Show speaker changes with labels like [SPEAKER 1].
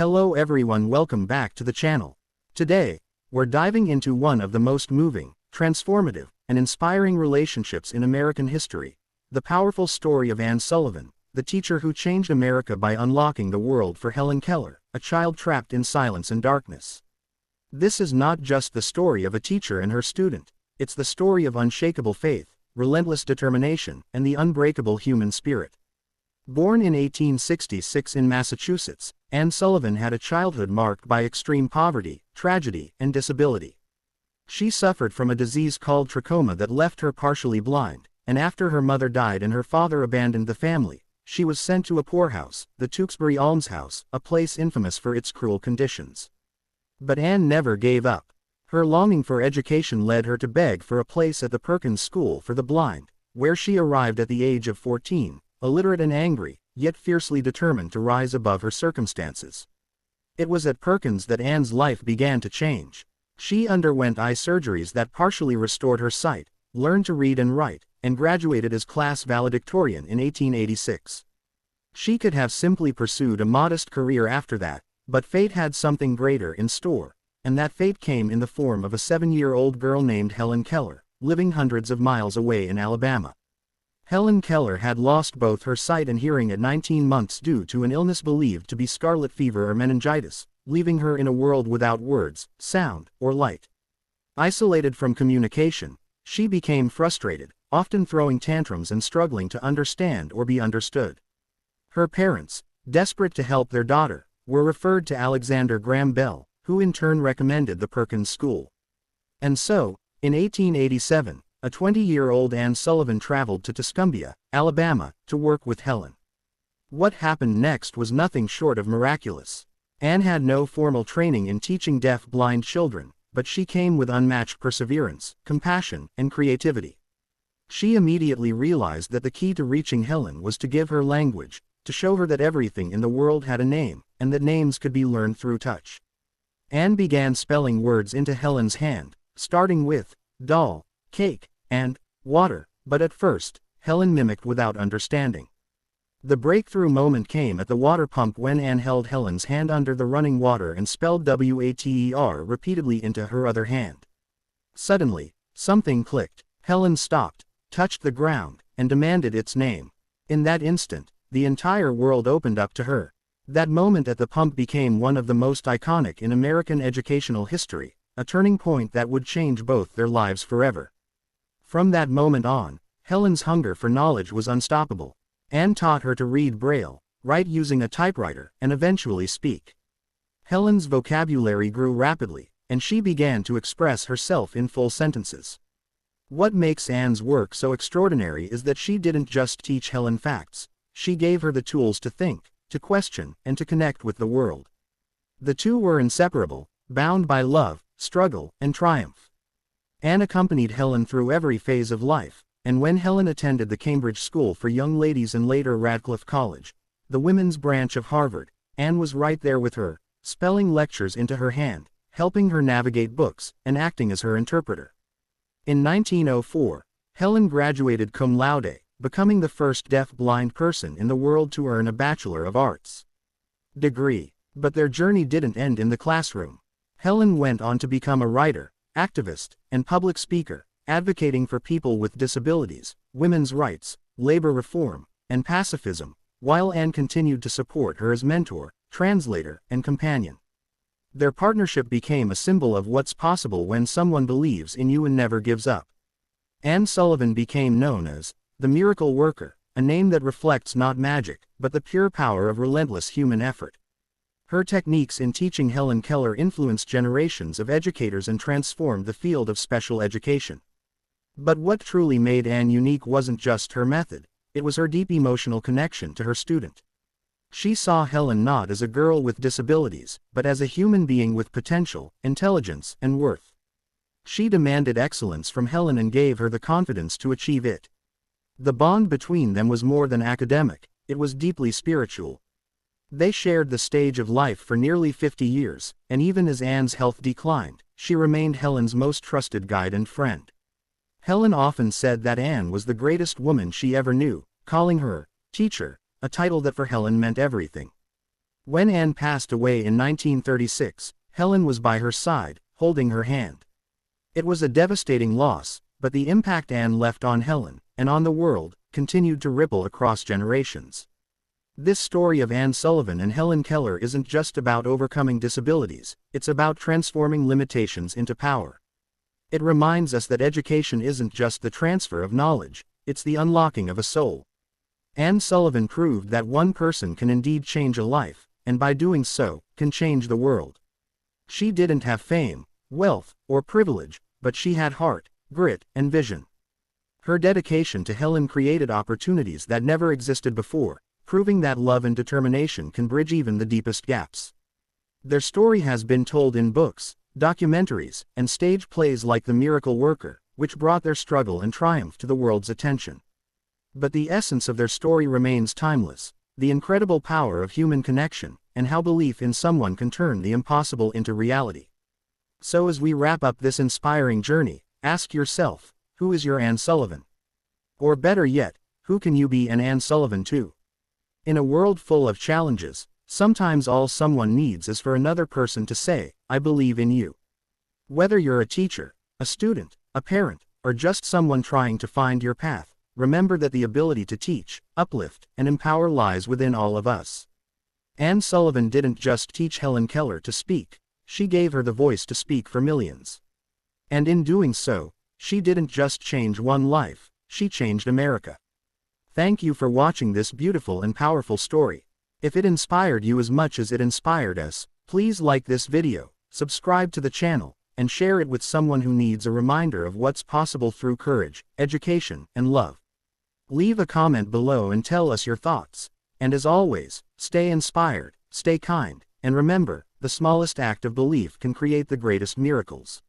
[SPEAKER 1] Hello everyone, welcome back to the channel. Today, we're diving into one of the most moving, transformative, and inspiring relationships in American history, the powerful story of Anne Sullivan, the teacher who changed America by unlocking the world for Helen Keller, a child trapped in silence and darkness. This is not just the story of a teacher and her student, it's the story of unshakable faith, relentless determination, and the unbreakable human spirit. Born in 1866 in Massachusetts, Anne Sullivan had a childhood marked by extreme poverty, tragedy, and disability. She suffered from a disease called trachoma that left her partially blind, and after her mother died and her father abandoned the family, she was sent to a poorhouse, the Tewksbury Almshouse, a place infamous for its cruel conditions. But Anne never gave up. Her longing for education led her to beg for a place at the Perkins School for the Blind, where she arrived at the age of 14. Illiterate and angry, yet fiercely determined to rise above her circumstances. It was at Perkins that Anne's life began to change. She underwent eye surgeries that partially restored her sight, learned to read and write, and graduated as class valedictorian in 1886. She could have simply pursued a modest career after that, but fate had something greater in store, and that fate came in the form of a 7-year-old girl named Helen Keller, living hundreds of miles away in Alabama. Helen Keller had lost both her sight and hearing at 19 months due to an illness believed to be scarlet fever or meningitis, leaving her in a world without words, sound, or light. Isolated from communication, she became frustrated, often throwing tantrums and struggling to understand or be understood. Her parents, desperate to help their daughter, were referred to Alexander Graham Bell, who in turn recommended the Perkins School. And so, in 1887, a 20-year-old Anne Sullivan traveled to Tuscumbia, Alabama, to work with Helen. What happened next was nothing short of miraculous. Anne had no formal training in teaching deaf-blind children, but she came with unmatched perseverance, compassion, and creativity. She immediately realized that the key to reaching Helen was to give her language, to show her that everything in the world had a name, and that names could be learned through touch. Anne began spelling words into Helen's hand, starting with doll, cake, and water, but at first, Helen mimicked without understanding. The breakthrough moment came at the water pump when Anne held Helen's hand under the running water and spelled water repeatedly into her other hand. Suddenly, something clicked. Helen stopped, touched the ground, and demanded its name. In that instant, the entire world opened up to her. That moment at the pump became one of the most iconic in American educational history, a turning point that would change both their lives forever. From that moment on, Helen's hunger for knowledge was unstoppable. Anne taught her to read Braille, write using a typewriter, and eventually speak. Helen's vocabulary grew rapidly, and she began to express herself in full sentences. What makes Anne's work so extraordinary is that she didn't just teach Helen facts, she gave her the tools to think, to question, and to connect with the world. The two were inseparable, bound by love, struggle, and triumph. Anne accompanied Helen through every phase of life, and when Helen attended the Cambridge School for Young Ladies and later Radcliffe College, the women's branch of Harvard, Anne was right there with her, spelling lectures into her hand, helping her navigate books, and acting as her interpreter. In 1904, Helen graduated cum laude, becoming the first deaf-blind person in the world to earn a Bachelor of Arts degree. But their journey didn't end in the classroom. Helen went on to become a writer, activist, and public speaker, advocating for people with disabilities, women's rights, labor reform, and pacifism, while Anne continued to support her as mentor, translator, and companion. Their partnership became a symbol of what's possible when someone believes in you and never gives up. Anne Sullivan became known as the Miracle Worker, a name that reflects not magic, but the pure power of relentless human effort. Her techniques in teaching Helen Keller influenced generations of educators and transformed the field of special education. But what truly made Anne unique wasn't just her method, it was her deep emotional connection to her student. She saw Helen not as a girl with disabilities, but as a human being with potential, intelligence, and worth. She demanded excellence from Helen and gave her the confidence to achieve it. The bond between them was more than academic, it was deeply spiritual. They shared the stage of life for nearly 50 years, and even as Anne's health declined, she remained Helen's most trusted guide and friend. Helen often said that Anne was the greatest woman she ever knew, calling her teacher, a title that for Helen meant everything. When Anne passed away in 1936, Helen was by her side, holding her hand. It was a devastating loss, but the impact Anne left on Helen, and on the world, continued to ripple across generations. This story of Anne Sullivan and Helen Keller isn't just about overcoming disabilities, it's about transforming limitations into power. It reminds us that education isn't just the transfer of knowledge, it's the unlocking of a soul. Anne Sullivan proved that one person can indeed change a life, and by doing so, can change the world. She didn't have fame, wealth, or privilege, but she had heart, grit, and vision. Her dedication to Helen created opportunities that never existed before, proving that love and determination can bridge even the deepest gaps. Their story has been told in books, documentaries, and stage plays like The Miracle Worker, which brought their struggle and triumph to the world's attention. But the essence of their story remains timeless, the incredible power of human connection, and how belief in someone can turn the impossible into reality. So as we wrap up this inspiring journey, ask yourself, who is your Anne Sullivan? Or better yet, who can you be an Anne Sullivan to? In a world full of challenges, sometimes all someone needs is for another person to say, I believe in you. Whether you're a teacher, a student, a parent, or just someone trying to find your path, remember that the ability to teach, uplift, and empower lies within all of us. Anne Sullivan didn't just teach Helen Keller to speak, she gave her the voice to speak for millions. And in doing so, she didn't just change one life, she changed America. Thank you for watching this beautiful and powerful story. If it inspired you as much as it inspired us, please like this video, subscribe to the channel, and share it with someone who needs a reminder of what's possible through courage, education, and love. Leave a comment below and tell us your thoughts. And as always, stay inspired, stay kind, and remember, the smallest act of belief can create the greatest miracles.